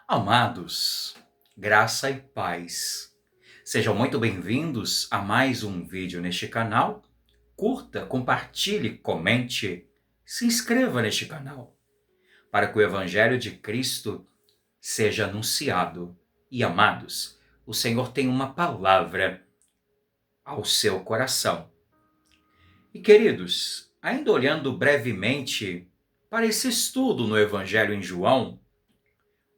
Amados, graça e paz. Sejam muito bem-vindos a mais um vídeo neste canal. Curta, compartilhe, comente, se inscreva neste canal, para que o Evangelho de Cristo seja anunciado. E, amados, o Senhor tem uma palavra ao seu coração. E, queridos, ainda olhando brevemente para esse estudo no Evangelho em João,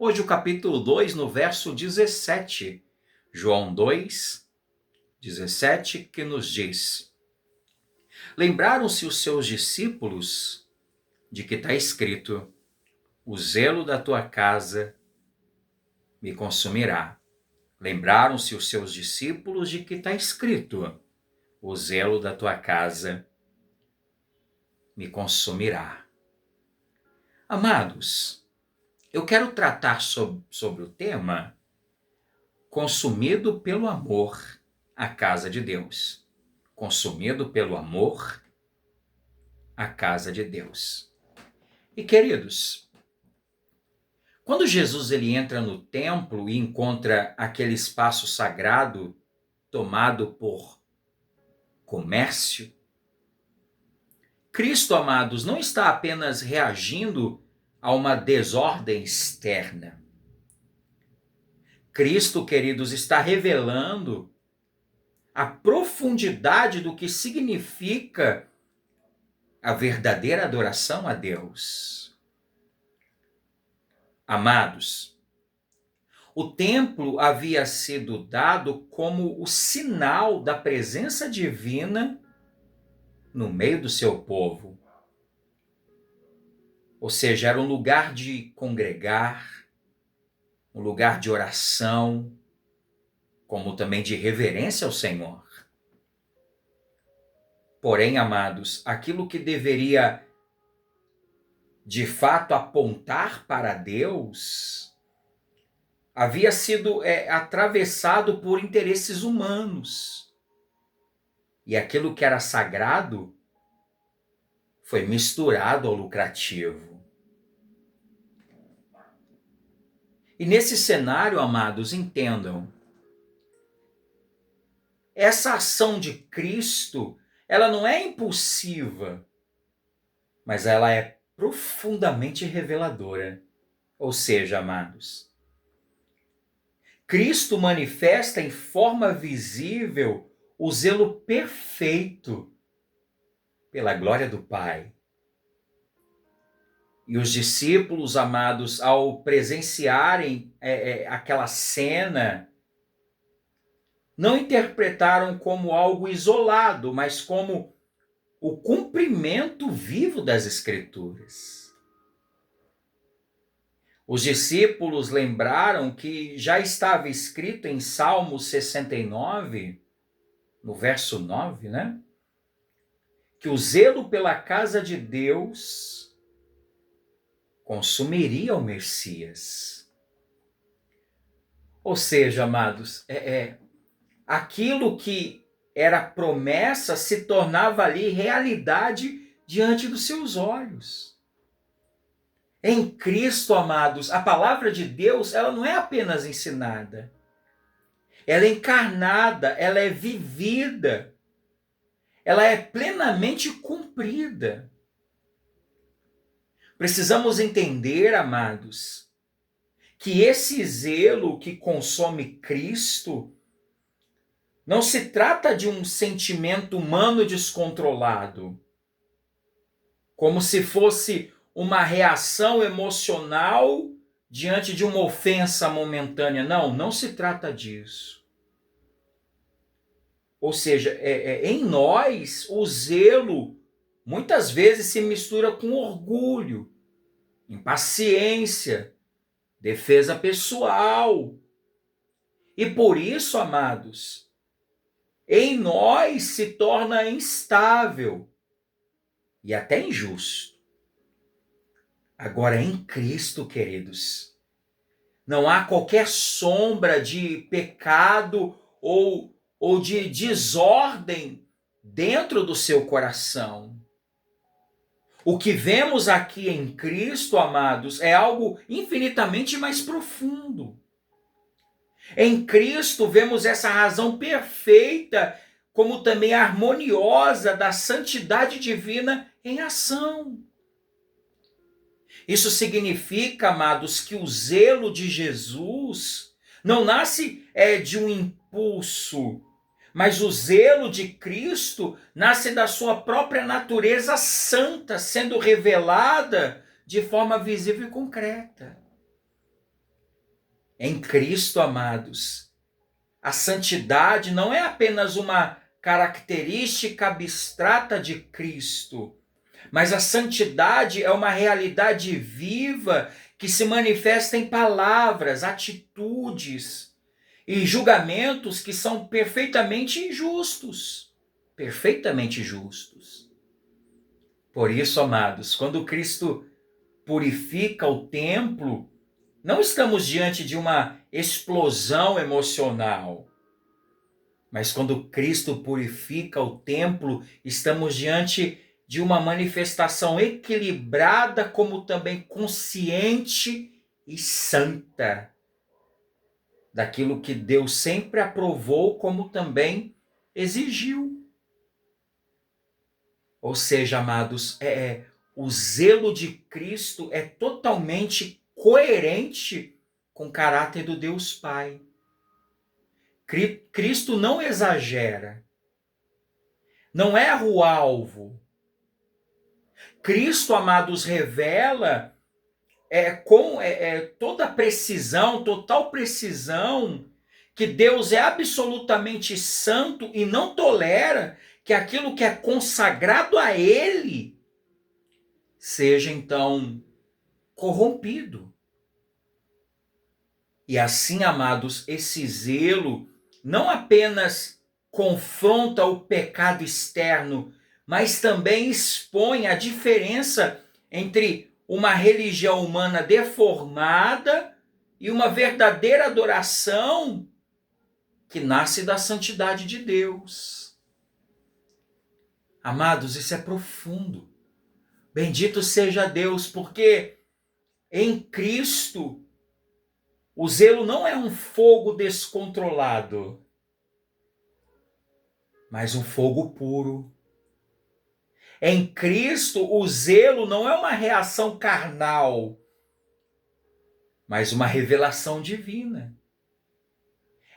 hoje o capítulo 2, no verso 17, João 2, 17, que nos diz: Lembraram-se os seus discípulos de que está escrito: o zelo da tua casa me consumirá. Lembraram-se os seus discípulos de que está escrito: o zelo da tua casa me consumirá. Amados, eu quero tratar sobre o tema consumido pelo amor, a casa de Deus. Consumido pelo amor, a casa de Deus. E, queridos, quando Jesus ele entra no templo e encontra aquele espaço sagrado tomado por comércio, Cristo, amados, não está apenas reagindo a uma desordem externa. Cristo, queridos, está revelando a profundidade do que significa a verdadeira adoração a Deus. Amados, o templo havia sido dado como o sinal da presença divina no meio do seu povo. Ou seja, era um lugar de congregar, um lugar de oração, como também de reverência ao Senhor. Porém, amados, aquilo que deveria de fato apontar para Deus havia sido atravessado por interesses humanos. E aquilo que era sagrado foi misturado ao lucrativo. E nesse cenário, amados, entendam, essa ação de Cristo, ela não é impulsiva, mas ela é profundamente reveladora. Ou seja, amados, Cristo manifesta em forma visível o zelo perfeito pela glória do Pai. E os discípulos, amados, ao presenciarem aquela cena, não interpretaram como algo isolado, mas como o cumprimento vivo das Escrituras. Os discípulos lembraram que já estava escrito em Salmo 69, no verso 9, né? Que o zelo pela casa de Deus consumiria o Messias. Ou seja, amados, aquilo que era promessa se tornava ali realidade diante dos seus olhos. Em Cristo, amados, a palavra de Deus, ela não é apenas ensinada. Ela é encarnada, ela é vivida. Ela é plenamente cumprida. Precisamos entender, amados, que esse zelo que consome Cristo não se trata de um sentimento humano descontrolado, como se fosse uma reação emocional diante de uma ofensa momentânea. Não, não se trata disso. Ou seja, em nós, o zelo muitas vezes se mistura com orgulho, impaciência, defesa pessoal. E por isso, amados, em nós se torna instável e até injusto. Agora, em Cristo, queridos, não há qualquer sombra de pecado ou de desordem dentro do seu coração. O que vemos aqui em Cristo, amados, é algo infinitamente mais profundo. Em Cristo vemos essa razão perfeita, como também harmoniosa da santidade divina em ação. Isso significa, amados, que o zelo de Jesus não nasce de um impulso, mas o zelo de Cristo nasce da sua própria natureza santa, sendo revelada de forma visível e concreta. Em Cristo, amados, a santidade não é apenas uma característica abstrata de Cristo, mas a santidade é uma realidade viva que se manifesta em palavras, atitudes e julgamentos que são perfeitamente injustos. Perfeitamente justos. Por isso, amados, quando Cristo purifica o templo, não estamos diante de uma explosão emocional. Mas quando Cristo purifica o templo, estamos diante de uma manifestação equilibrada, como também consciente e santa, daquilo que Deus sempre aprovou, como também exigiu. Ou seja, amados, o zelo de Cristo é totalmente coerente com o caráter do Deus Pai. Cristo não exagera, não erra o alvo. Cristo, amados, revela com toda precisão, total precisão, que Deus é absolutamente santo e não tolera que aquilo que é consagrado a Ele seja, então, corrompido. E assim, amados, esse zelo não apenas confronta o pecado externo, mas também expõe a diferença entre uma religião humana deformada e uma verdadeira adoração que nasce da santidade de Deus. Amados, isso é profundo. Bendito seja Deus, porque em Cristo o zelo não é um fogo descontrolado, mas um fogo puro. Em Cristo, o zelo não é uma reação carnal, mas uma revelação divina.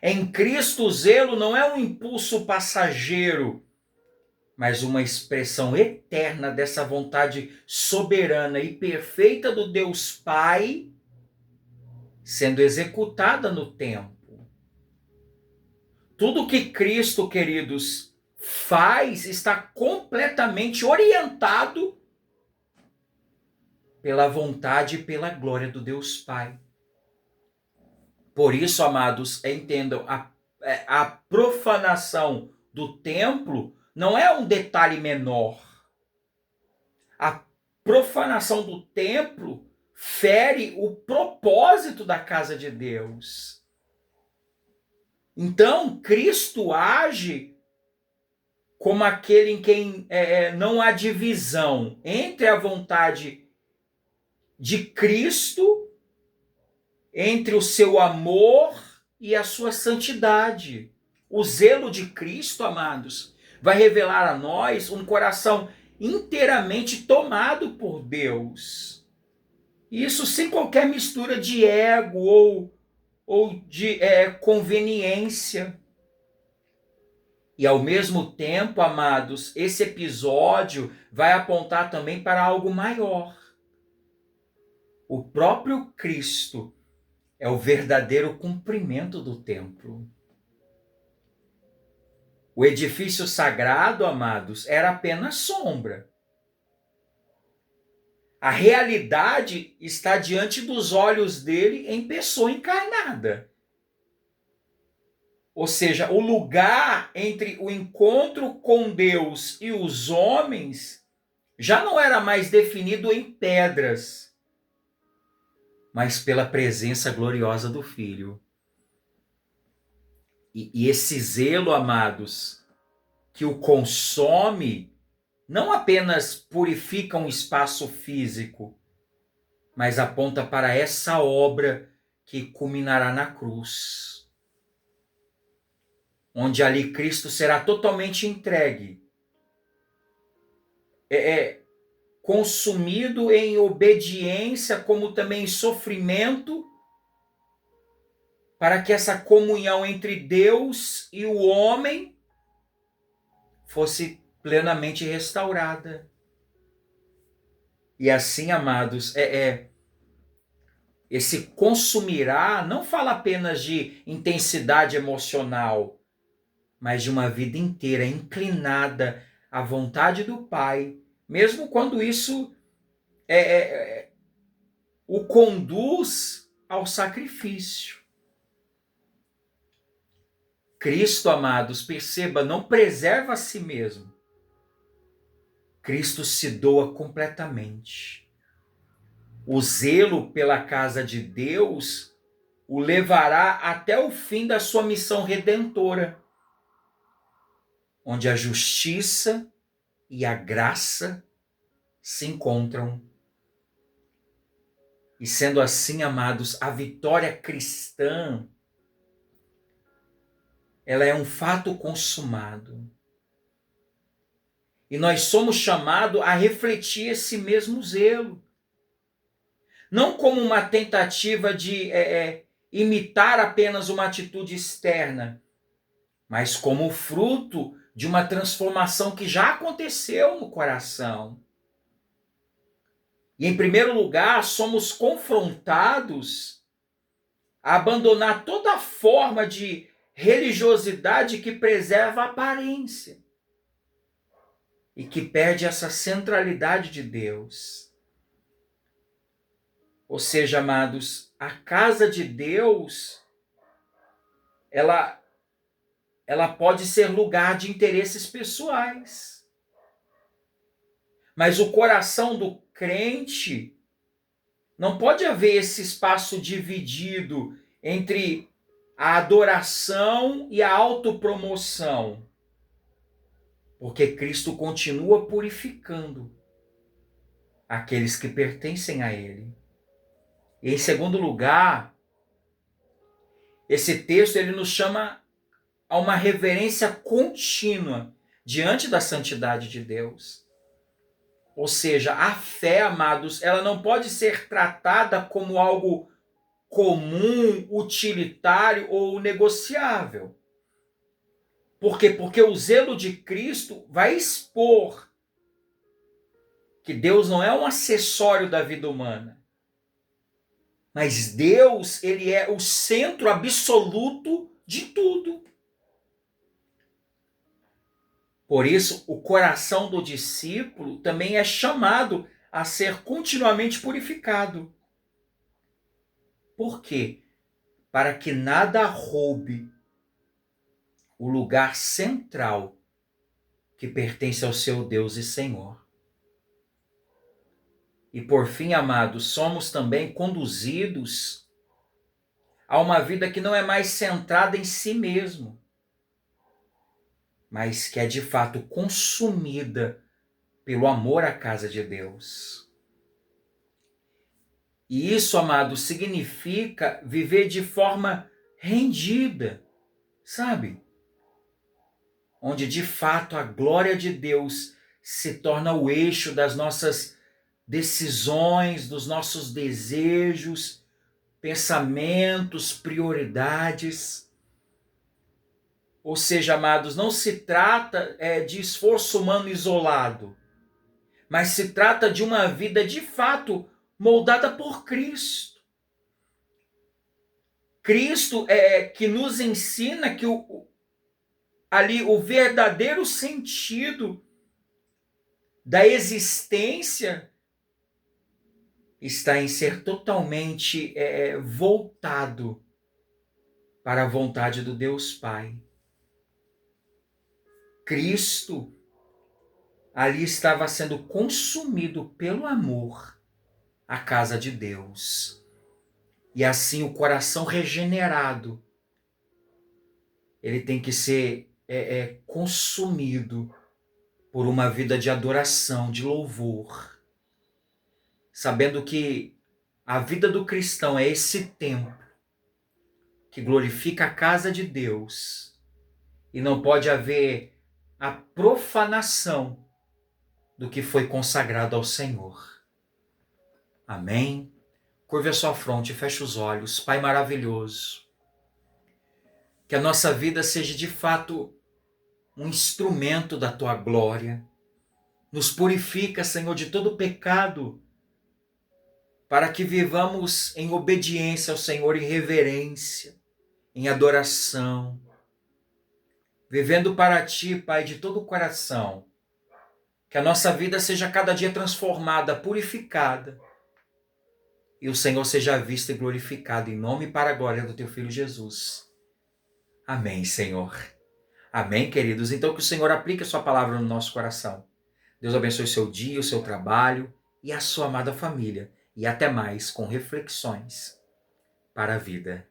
Em Cristo, o zelo não é um impulso passageiro, mas uma expressão eterna dessa vontade soberana e perfeita do Deus Pai sendo executada no tempo. Tudo que Cristo, queridos, faz está completamente orientado pela vontade e pela glória do Deus Pai. Por isso, amados, entendam, a profanação do templo não é um detalhe menor. A profanação do templo fere o propósito da casa de Deus. Então, Cristo age como aquele em quem não há divisão entre a vontade de Cristo, entre o seu amor e a sua santidade. O zelo de Cristo, amados, vai revelar a nós um coração inteiramente tomado por Deus. Isso sem qualquer mistura de ego ou de conveniência. E ao mesmo tempo, amados, esse episódio vai apontar também para algo maior. O próprio Cristo é o verdadeiro cumprimento do templo. O edifício sagrado, amados, era apenas sombra. A realidade está diante dos olhos dele em pessoa encarnada. Ou seja, o lugar entre o encontro com Deus e os homens já não era mais definido em pedras, mas pela presença gloriosa do Filho. E esse zelo, amados, que o consome, não apenas purifica um espaço físico, mas aponta para essa obra que culminará na cruz, onde ali Cristo será totalmente entregue, consumido em obediência, como também em sofrimento, para que essa comunhão entre Deus e o homem fosse plenamente restaurada. E assim, amados, esse consumirá não fala apenas de intensidade emocional, mas de uma vida inteira inclinada à vontade do Pai, mesmo quando isso o conduz ao sacrifício. Cristo, amados, perceba, não preserva a si mesmo. Cristo se doa completamente. O zelo pela casa de Deus o levará até o fim da sua missão redentora, onde a justiça e a graça se encontram. E sendo assim, amados, a vitória cristã, ela é um fato consumado. E nós somos chamados a refletir esse mesmo zelo. Não como uma tentativa de imitar apenas uma atitude externa, mas como fruto de uma transformação que já aconteceu no coração. E, em primeiro lugar, somos confrontados a abandonar toda forma de religiosidade que preserva a aparência e que perde essa centralidade de Deus. Ou seja, amados, a casa de Deus, ela pode ser lugar de interesses pessoais. Mas o coração do crente não pode haver esse espaço dividido entre a adoração e a autopromoção. Porque Cristo continua purificando aqueles que pertencem a Ele. E, em segundo lugar, esse texto ele nos chama a uma reverência contínua diante da santidade de Deus. Ou seja, a fé, amados, ela não pode ser tratada como algo comum, utilitário ou negociável. Por quê? Porque o zelo de Cristo vai expor que Deus não é um acessório da vida humana. Mas Deus, ele é o centro absoluto de tudo. Por isso, o coração do discípulo também é chamado a ser continuamente purificado. Por quê? Para que nada roube o lugar central que pertence ao seu Deus e Senhor. E por fim, amados, somos também conduzidos a uma vida que não é mais centrada em si mesmo, mas que é de fato consumida pelo amor à casa de Deus. E isso, amados, significa viver de forma rendida, sabe? Onde de fato a glória de Deus se torna o eixo das nossas decisões, dos nossos desejos, pensamentos, prioridades. Ou seja, amados, não se trata de esforço humano isolado, mas se trata de uma vida de fato moldada por Cristo. Cristo é que nos ensina que ali o verdadeiro sentido da existência está em ser totalmente voltado para a vontade do Deus Pai. Cristo ali estava sendo consumido pelo amor à casa de Deus. E assim o coração regenerado, ele tem que ser consumido por uma vida de adoração, de louvor, sabendo que a vida do cristão é esse templo que glorifica a casa de Deus e não pode haver a profanação do que foi consagrado ao Senhor. Amém? Curve a sua fronte, feche os olhos. Pai maravilhoso, que a nossa vida seja de fato um instrumento da Tua glória. Nos purifica, Senhor, de todo pecado, para que vivamos em obediência ao Senhor, em reverência, em adoração, vivendo para Ti, Pai, de todo o coração. Que a nossa vida seja cada dia transformada, purificada, e o Senhor seja visto e glorificado em nome e para a glória do Teu Filho Jesus. Amém, Senhor. Amém, queridos? Então que o Senhor aplique a sua palavra no nosso coração. Deus abençoe o seu dia, o seu trabalho e a sua amada família. E até mais com reflexões para a vida.